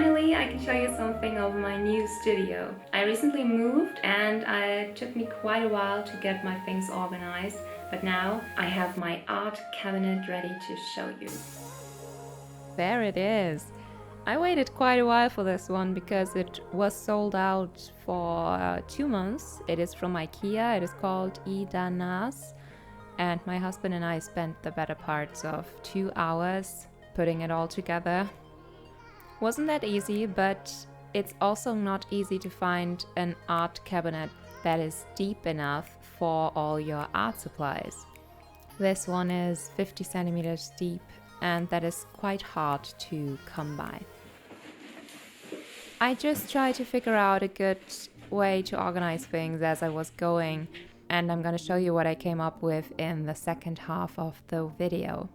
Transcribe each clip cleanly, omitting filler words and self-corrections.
finally I can show you something of my new studio. I recently moved and it took me quite a while to get my things organized, but now I have my art cabinet ready to show you. There it is. I waited quite a while for this one because it was sold out for 2 months. It is from IKEA. It is called Idanäs. And my husband and I spent the better parts of 2 hours putting it all together. Wasn't that easy, but it's also not easy to find an art cabinet that is deep enough for all your art supplies. This one is 50 centimeters deep, and that is quite hard to come by. I just tried to figure out a good way to organize things as I was going, and I'm gonna show you what I came up with in the second half of the video.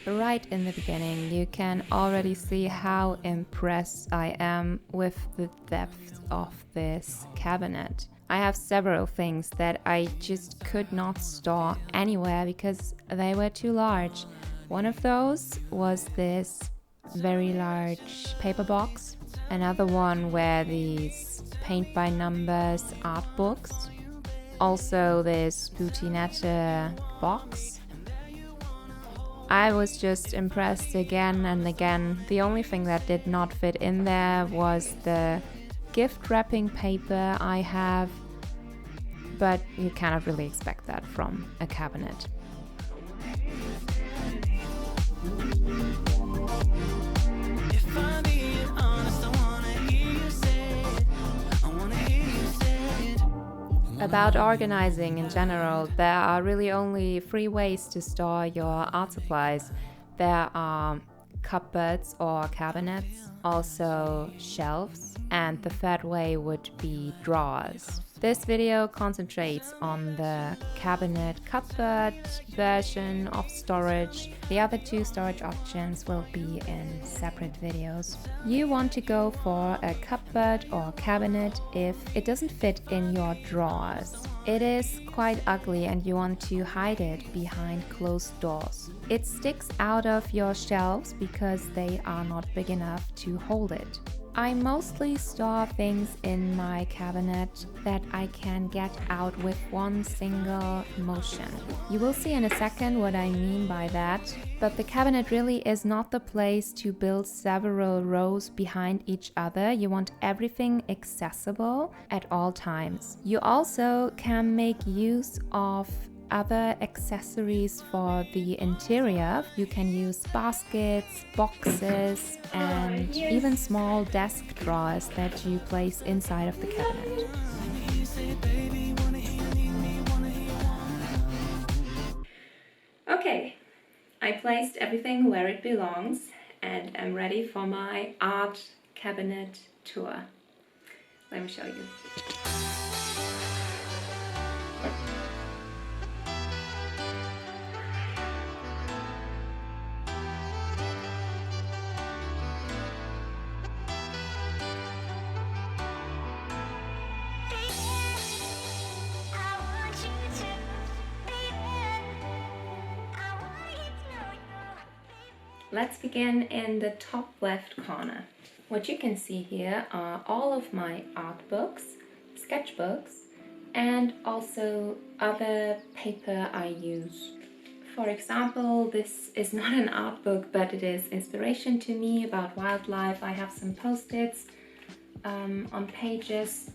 Right in the beginning, you can already see how impressed I am with the depth of this cabinet. I have several things that I just could not store anywhere because they were too large. One of those was this very large paper box. Another one were these paint by numbers art books. Also this boutinette box. I was just impressed again and again. The only thing that did not fit in there was the gift wrapping paper I have, but you cannot really expect that from a cabinet. About organizing in general, there are really only 3 ways to store your art supplies. There are cupboards or cabinets, also shelves, and the third way would be drawers. This video concentrates on the cabinet cupboard version of storage. The other 2 storage options will be in separate videos. You want to go for a cupboard or cabinet if it doesn't fit in your drawers. It is quite ugly and you want to hide it behind closed doors. It sticks out of your shelves because they are not big enough to hold it. I mostly store things in my cabinet that I can get out with one single motion. You will see in a second what I mean by that, but the cabinet really is not the place to build several rows behind each other. You want everything accessible at all times. You also can make use of other accessories for the interior. You can use baskets, boxes, and even small desk drawers that you place inside of the cabinet. Okay, I placed everything where it belongs and I'm ready for my art cabinet tour. Let me show you. Let's begin in the top left corner. What you can see here are all of my art books, sketchbooks, and also other paper I use. For example, this is not an art book, but it is inspiration to me about wildlife. I have some post-its on pages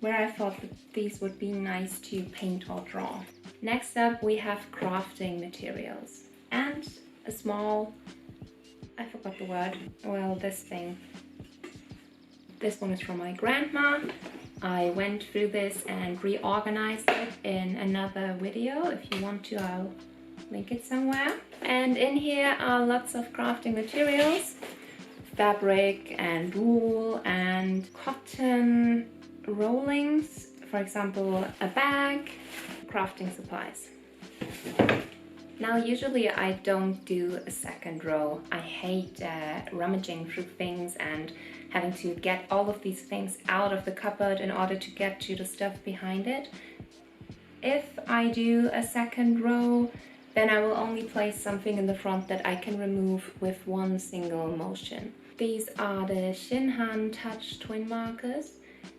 where I thought that these would be nice to paint or draw. Next up, we have crafting materials and a small, I forgot the word, well, this thing. This one is from my grandma. I went through this and reorganized it in another video. If you want to, I'll link it somewhere. And in here are lots of crafting materials, fabric and wool and cotton rollings, for example, a bag, crafting supplies. Now, usually I don't do a second row. I hate rummaging through things and having to get all of these things out of the cupboard in order to get to the stuff behind it. If I do a second row, then I will only place something in the front that I can remove with one single motion. These are the Shinhan Touch Twin Markers.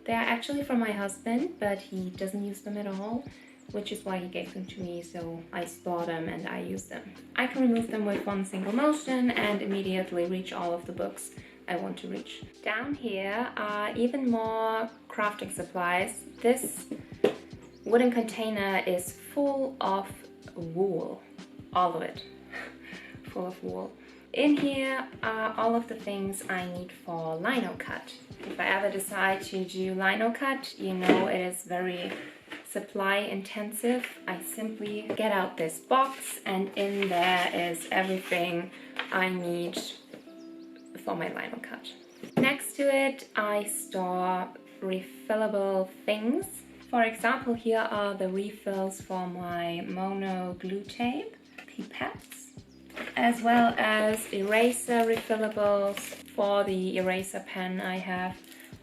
They are actually from my husband, but he doesn't use them at all, which is why he gave them to me, so I store them and I use them. I can remove them with one single motion and immediately reach all of the books I want to reach. Down here are even more crafting supplies. This wooden container is full of wool, all of it, full of wool. In here are all of the things I need for lino cut. If I ever decide to do lino cut, you know it is very supply intensive. I simply get out this box and in there is everything I need for my lino cut. Next to it I store refillable things. For example, here are the refills for my mono glue tape, pipettes, as well as eraser refillables for the eraser pen I have.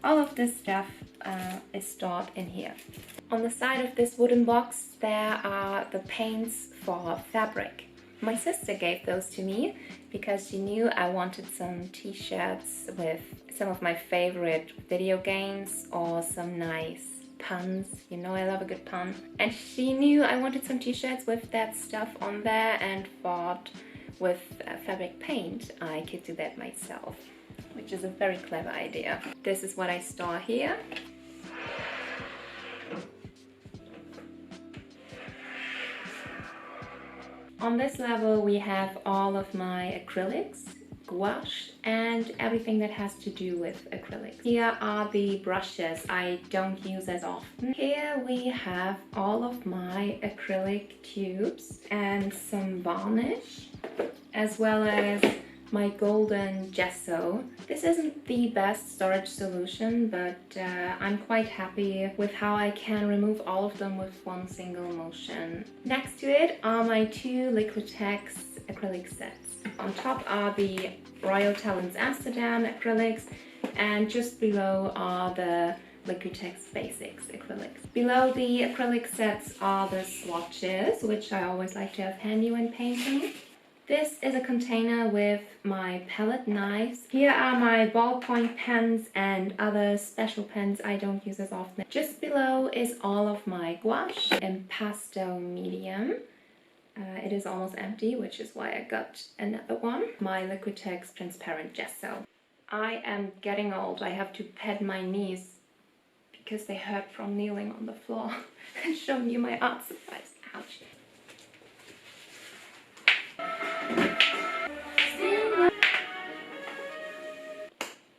All of this stuff is stored in here. On the side of this wooden box there are the paints for fabric. My sister gave those to me because she knew I wanted some t-shirts with some of my favorite video games or some nice puns. You know I love a good pun. And she knew I wanted some t-shirts with that stuff on there and thought with fabric paint I could do that myself, which is a very clever idea. This is what I store here. On this level we have all of my acrylics, gouache and everything that has to do with acrylics. Here are the brushes I don't use as often. Here we have all of my acrylic tubes and some varnish, as well as my golden gesso. This isn't the best storage solution, but I'm quite happy with how I can remove all of them with one single motion. Next to it are my two Liquitex acrylic sets. On top are the Royal Talents Amsterdam acrylics, and just below are the Liquitex Basics acrylics. Below the acrylic sets are the swatches, which I always like to have handy when painting. This is a container with my palette knives. Here are my ballpoint pens and other special pens I don't use as often. Just below is all of my gouache in pastel medium. It is almost empty, which is why I got another one. My Liquitex transparent gesso. I am getting old. I have to pad my knees because they hurt from kneeling on the floor and showing you my art supplies. Ouch.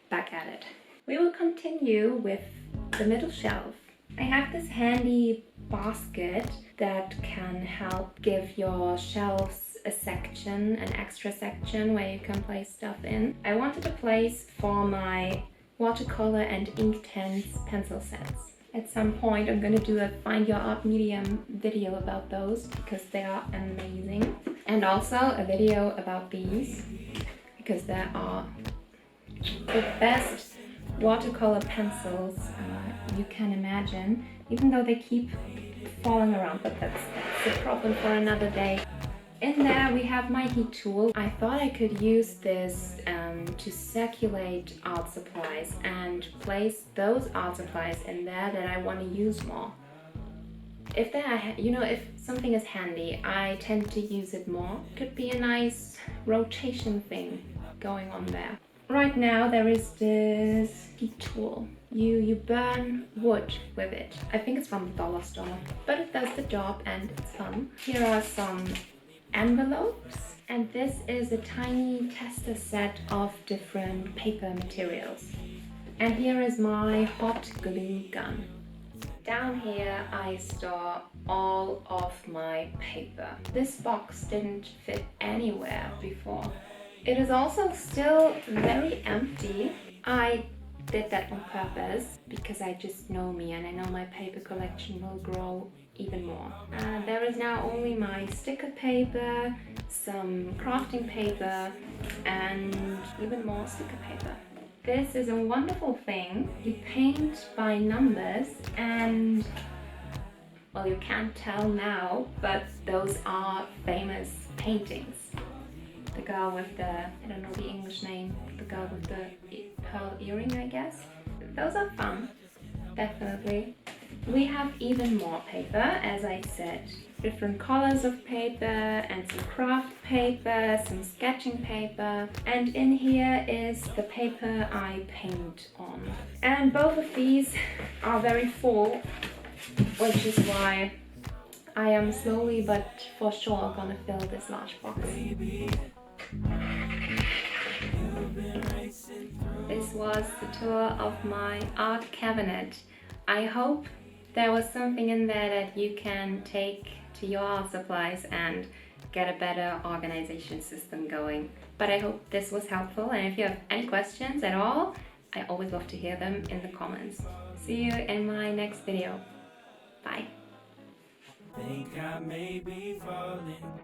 Back at it. We will continue with the middle shelf. I have this handy basket that can help give your shelves a section, an extra section where you can place stuff in. I wanted a place for my watercolor and Inktense pencil sets. At some point I'm going to do a Find Your Art Medium video about those because they are amazing. And also a video about these because they are the best watercolor pencils you can imagine, even though they keep falling around, but that's a problem for another day. In there we have my heat tool. I thought I could use this to circulate art supplies and place those art supplies in there that I want to use more. If if something is handy, I tend to use it more. Could be a nice rotation thing going on there. Right now there is this heat tool. You burn wood with it. I think it's from the dollar store, but it does the job and it's fun. Here are some envelopes, and this is a tiny tester set of different paper materials. And here is my hot glue gun. Down here I store all of my paper. This box didn't fit anywhere before. It is also still very empty. I did that on purpose because I just know me and I know my paper collection will grow even more. There is now only my sticker paper, some crafting paper and even more sticker paper. This is a wonderful thing. You paint by numbers and, well, you can't tell now, but those are famous paintings. the girl with the, I don't know the English name, the girl with the pearl earring, I guess. Those are fun, definitely. We have even more paper, as I said. Different colors of paper and some craft paper, some sketching paper. And in here is the paper I paint on. And both of these are very full, which is why I am slowly but for sure gonna fill this large box. This was the tour of my art cabinet. I hope there was something in there that you can take to your art supplies and get a better organization system going. But I hope this was helpful, and if you have any questions at all, I always love to hear them in the comments. See you in my next video. Bye. Think I may be falling.